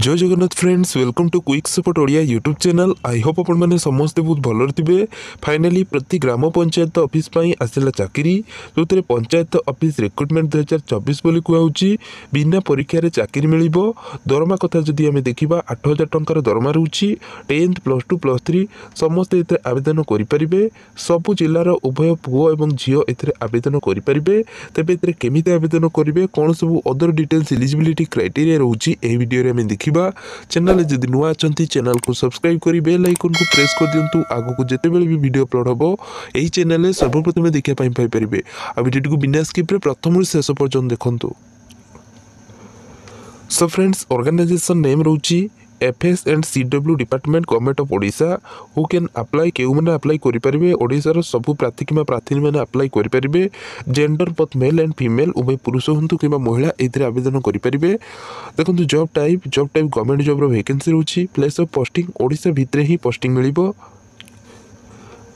जय Jagannath friends, welcome to quick support Odia YouTube channel. I hope आपण मैंने समस्ते बहुत भलर थे। फाइनाली प्रति ग्राम पंचायत ऑफिस आसला चाकरी जो पंचायत ऑफिस रिक्रुटमेंट 2024 बोली कहूँ। बिना परीक्षा चाकरी मिल दरमा कथा जदि आम देखा 8,000 टंकार दरमा रोचे। 10th +2 +3 समस्ते ये आवेदन करेंगे। सबू जिलार उभय पुओ और झील ए आवेदन करेंगे। तेज ए केमी आवेदन करेंगे, कौन सब अदर डिटेल्स एलिजिबिलिटी क्राइटेरिया रोचे यह वीडियो में देखा। चैनल जदि नुआ अच्छा चैनल को सब्सक्राइब कर बेल आइकन को प्रेस कर दिंतु। आगक जिते भी वीडियो अपलोड हम यही चैनल सर्वप्रथम देखापी पाइपर। आ वीडियो को बिना स्किप प्रथम शेष पर्यटन देखु। सो फ्रेंड्स, ऑर्गेनाइजेशन नेम रोची FS&CW department government of Odisha. Who can apply के मैंने अप्लाई करेंगे। ओडिशार सबू प्रार्थी कि प्रार्थी मैंने अप्लाई करेंगे। Gender both male and female उभय पुरुष हूँ कि महिला ये आवेदन करेंगे। देखो job type government job vacancy रोची। प्लेस ऑफ पोस्टिंग ओडिशा भितर ही पोस्टिंग मिल।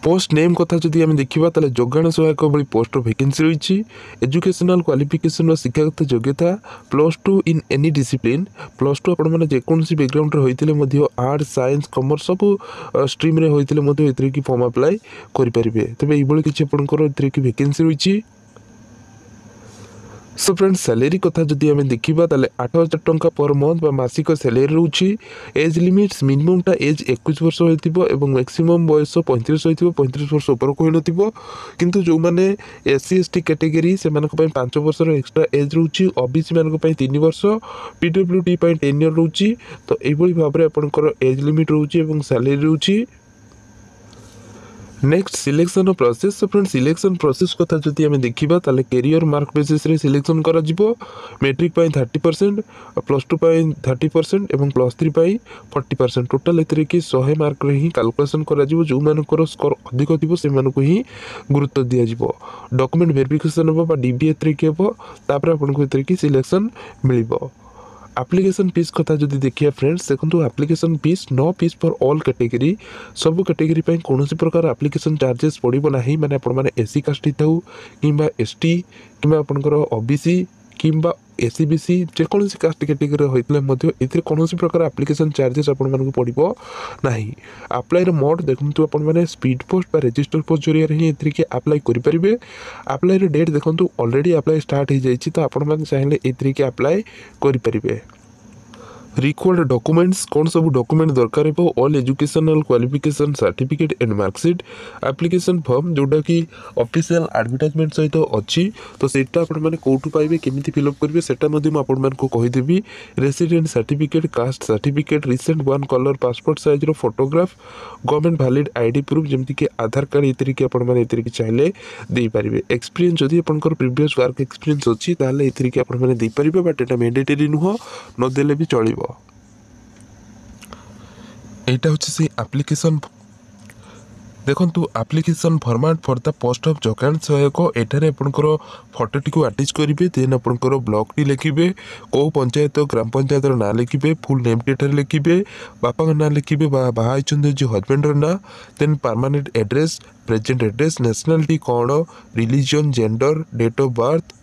पोस्ट नेम कथा जदि आम देखा ताले जोगाण सहायक भाई पोस्ट वैकेंसी रही। एजुकेशनल क्वालिफिकेशन शिक्षागत योग्यता +2 इन एनी डिसिप्लिन। +2 आपण मैंने जेकोसी बैकग्राउंड होते आर्ट्स साइंस कॉमर्स सब स्ट्रीम रे होते कि फॉर्म अप्लाई करेंगे। तेज ये किसी आपंकर वैकेंसी रही। सो फ्रेंड्स, सैलरी कथा जदि आम देखा ताले 8,000 टंका पर मंथ मासिक सैलरी रोची। एज लिमिट्स मिनिममटा एज 21 वर्ष हो मैक्सिमम बयस 35 हो। 35 वर्ष ऊपर को हो किंतु जो मैंने SC ST कैटेगरी से 5 वर्ष एक्सट्रा एज रोची। OBC मान 3 वर्ष, PWD 10 ईयर रोची। तो यही भाव में आपंकर एज लिमिट रोची सैलरी रोची। Next selection process. Friend, selection process कथा जदि आम देखा ताले कैरियर मार्क बेसिस रे सिलेक्शन करा जिवो। मैट्रिक 30%, +2 30% और +3 40%। टोटाल ए 100 मार्क रे ही कैलकुलेशन करा जिवो। जो मानकर स्कोर अधिक थी से ही गुरुत्व दिज्व। डॉक्यूमेंट वेरिफिकेशन हम DBA हम तापर आपको सिलेक्शन मिल। एप्लिकेशन फीस कथा जदि देखिए फ्रेंड्स, देखो application fees no fees for all category. सब कैटेगरी कौन प्रकार एप्लिकेशन चार्जेस पड़ो ना। माने आपने SC कास्ट हो कि ST कि आपंकर OBC कि SCBC जेकोसी कास्ट कैटेगरी होते ये कौन प्रकार एप्लिकेशन चार्जेस आपको पड़ो ना। अप्लाई मोड देखो आपने स्पीड पोस्ट रजिस्टर पोस्ट जरिए ही अप्लाई करेंगे। अप्लाई डेट देखो ऑलरेडी अप्लाई स्टार्ट हो जाए तो आपने चाहिए ये अप्लाई करेंगे। रिक्वायर्ड डॉक्यूमेंट्स कौन सब डॉक्यूमेंट दरकार हो। All educational qualification certificate and marksheet. Application form जोटा कि ऑफिशियल एडवर्टाइजमेंट सहित अच्छी तो सेटा आपने कौटू पाइबे केमिति फिलअप करेंगे सेटा आपको कहीदेवी। Resident certificate, caste certificate, recent 1 colour passport size photograph, government valid ID proof जमती कि आधार कार्ड ये चाहिए देपारे। एक्सपीरियंस जदि आपंकर प्रीवियस वर्क एक्सपीरियंस अच्छी ताले ये आपने देपारे बट एटा मैंडेटरी नुह नदेले भी चलो। एटा हूँ से एप्लिकेशन। देखो application format for the post of जोगाण सहायक। एठारे आपंकर फोटोटी को आटाच करेंगे। देन आपंकर ब्लॉक टी लिखे, कौ पंचायत ग्राम पंचायत ना लिखे, फुल नेम टी लिखे, बापा ना लिखे, बाहर जो हजबैंड ना। Then permanent address, present address, nationality कौन, religion, gender, date of birth.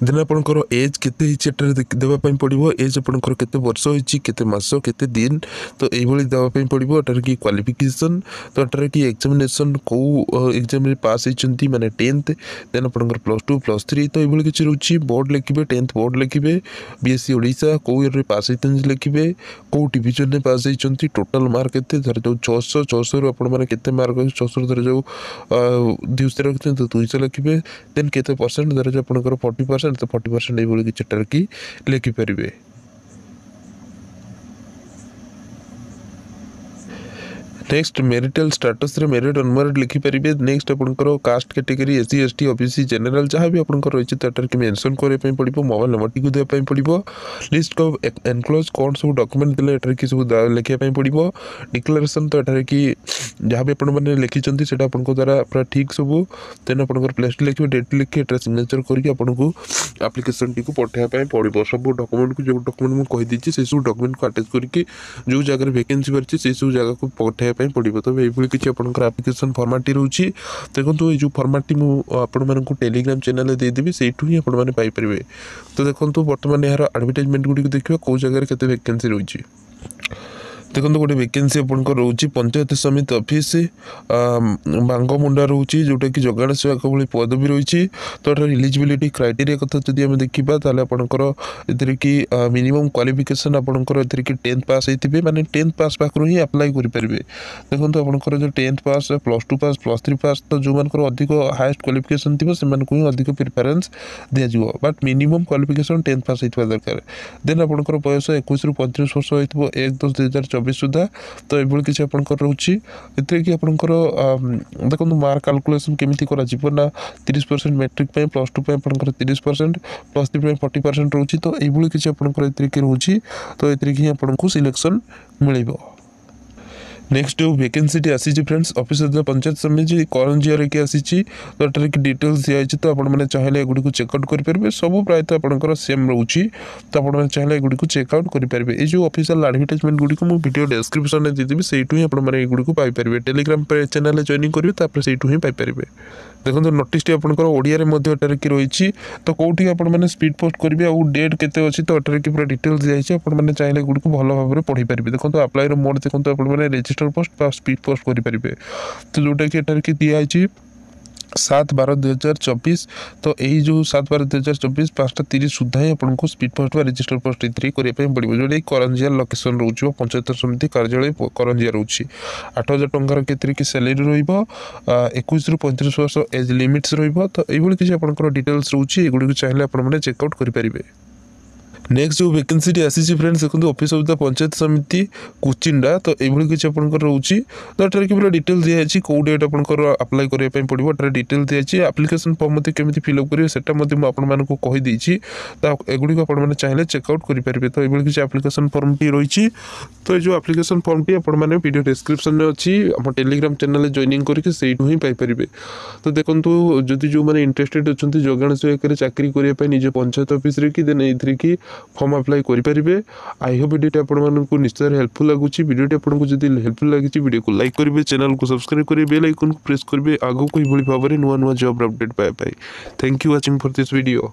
Then आपंकर एज केते देवाई पड़ो। एज आपंकर केते वर्ष होती केते मास केते दिन तो ये देवाई पड़ो। एटार की क्वालिफिकेशन तो एटार की एग्जामिनेशन कौ एग्जाम पास होती माने 10th। देन आपंकर +2 +3 तो ये किसी रोचे। बोर्ड लिखे, 10th बोर्ड लिखे, BSc ओडिशा कौ ईयर पास होती लिखे, कौ डिविजन में पास होती, टोटाल मार्क के धर जो 600 आपने केते मार्क 600 धर जो 200 रखते तो 200 लिखे। देन केते परसेंट धर जो आपंकर 40% तो 40% ये किसी की लिखिपारे। नेक्स्ट मैरिटल स्टेटस रे मैरिड अनमैरिड लिखिपारे। नेक्स्ट आपंकर caste category SC ST OBC general जहाँ भी आपंकर रही है कि मेंशन करने पड़ो। मोबाइल नंबर टी देवाई पड़ो। लिस्ट ऑफ एनक्लोज कौन सब डॉक्यूमेंट देले एटार की सब लिखापी पड़ो। डिक्लेरेशन तो एटार की जहाँ भी आपने लिखिं से आपको द्वारा पूरा ठीक सब। देन आपंकर प्लेस लिखे, डेट लिखे, एटा सिग्नेचर करके आपको एप्लिकेशन टी को पठाइबा पड़ो। सब डॉक्यूमेंट को जो डॉक्यूमेंट मुझे कहीदी से सब डॉक्यूमेंट को आटाच करके जो जगह वैकेंसी बाहर से सब जगह को पठाइबा पड़ो। तो ये किसी आपंकर आप्लिकेसन फर्माटी रोचे देखो ये जो फर्माटी मुझे टेलीग्राम चैनल देदेवी से ही आपंपारे। तो देखो बर्तमान यार एडवर्टाइजमेंट गुड़ी देखा कौ जगह के वैकेंसी रही देखो गोटे वैकेंसी आपंकर रोचे पंचायत समिति ऑफिस बांगमुंडा रोचे जोटा कि जगाण सेवक भाई पदवी रही। तो यहाँ इलिजिबिलिटी क्राइटेरिया कथा जब आम देखा ताले आपंकर ए कि मिनिमम क्वालिफिकेशन आपंकर ए कि 10th पास होते माने 10th पास पाखर ही अप्लाई करेंगे। देखो आपंकर जो 10th पास +2 पास +3 पास तो जो मानकर अधिक हाएस्ट क्वालिफिकेशन थी से अधिक प्रिफरेन्स दिज्व but minimum qualification 10th pass होता दरकार। देन आपंकर बयस 21 ରୁ 35 वर्ष हो 1/10/2024 सुधा। तो ये किसी आपंकर रोचे ए कि आपंकर देखो मार्क कैलकुलेशन केमी कर 30% मैट्रिक +2 आपंकर 30% +3 40% रोचे। तो ये किसी आपंकर ए रोचे तो ये आपको सिलेक्शन मिल। नेक्स्ट जो वैकेंसी आसी फ्रेंड्स ऑफिस पंचायत समिति करंजिया के आसी तो यहाँ डिटेल्स दिखाई। तो आपने चाहिए एगुड़ी को चेकआउट करेंगे सब प्रायतः आपंकर सेम रोचे। तो आपने चाहिए एगुड़ी को चेकआउट करेंगे। ये जो ऑफिशियल एडवर्टाइजमेंट गुड़ी को वीडियो डिस्क्रिप्शन में देदेवी से ही आपने एगुड़ी को पाइपर टेलीग्राम चैनल जॉइनिंग करेंगे से ही पाइपर। देखो नोटिस टी आपंकर ओडिया रही तो कौटी आपने स्पीड पोस्ट करेंगे आउ डेट केते अच्छी तो यहाँ पूरा डिटेल्स दिखाई आपने चाहिए गुड़ी को भल भाव में पढ़ी पारे। देखो अप्लाई मोड देखो आपने रजिस्टर पोस्ट स्पीड पोस्ट करेंगे। तो जोटा कि यहाँ दिखाई 7/12/2024 तो यही जो 7/12/2024 5:30 सुधा ही आपको स्पीड पोस्ट व रजिस्टर पोस्ट करने पड़ो जोटा करंजिया लोकेशन रोचे पंचायत समिति कार्यालय करंजिया रोचे। 8,000 टंकार के सैलरी रहा 21 ରୁ 35 वर्ष एज लिमिट्स रहा। तो ये किसी आपंकर डिटेल्स रोचे ये चाहिए आपने चेकआउट करेंगे। नेक्स्ट जो वैकेंसी आसी फ्रेंड्स देखो ऑफिस ऑफ द पंचायत समिति कुचिंडा। तो ये किसी आपंकर रोचे तो यहाँ पूरा डिटेल्स दिखाई कौ डेट आपंकर अप्लाई करने पड़ो यहाँ डिटेल दिखाई एप्लिकेशन फॉर्म मत केमी फिलअप करेंगे से आपको कहीदे। तो एगुड़ी को आपने चाहिए चेकआउट करेंगे। तो ये किसी एप्लिकेशन फॉर्म टी रही। तो ये जो एप्लिकेशन फॉर्म टी आपने वीडियो डिस्क्रिप्शन में अच्छी आप टेलीग्राम चैनल जॉइनिंग करके से ही पाइपर। तो देखो जदि जो मैंने इंटरेस्टेड अच्छा जगाण सेवक चाकरी करने निज पंचायत ऑफिस कि देन ये कि फॉर्म अप्लाई करेंगे। आई होप वीडियो आपको निश्चय हेल्पफुल लगुच। वीडियो आपको जब हेल्पफुल लगी वीडियो को लाइक करेंगे चैनल को सब्सक्राइब करेंगे बेल आइकन को प्रेस करेंगे आगो को भाव में नुआ नुआ जॉब अपडेट पाए। Thank you watching for this video.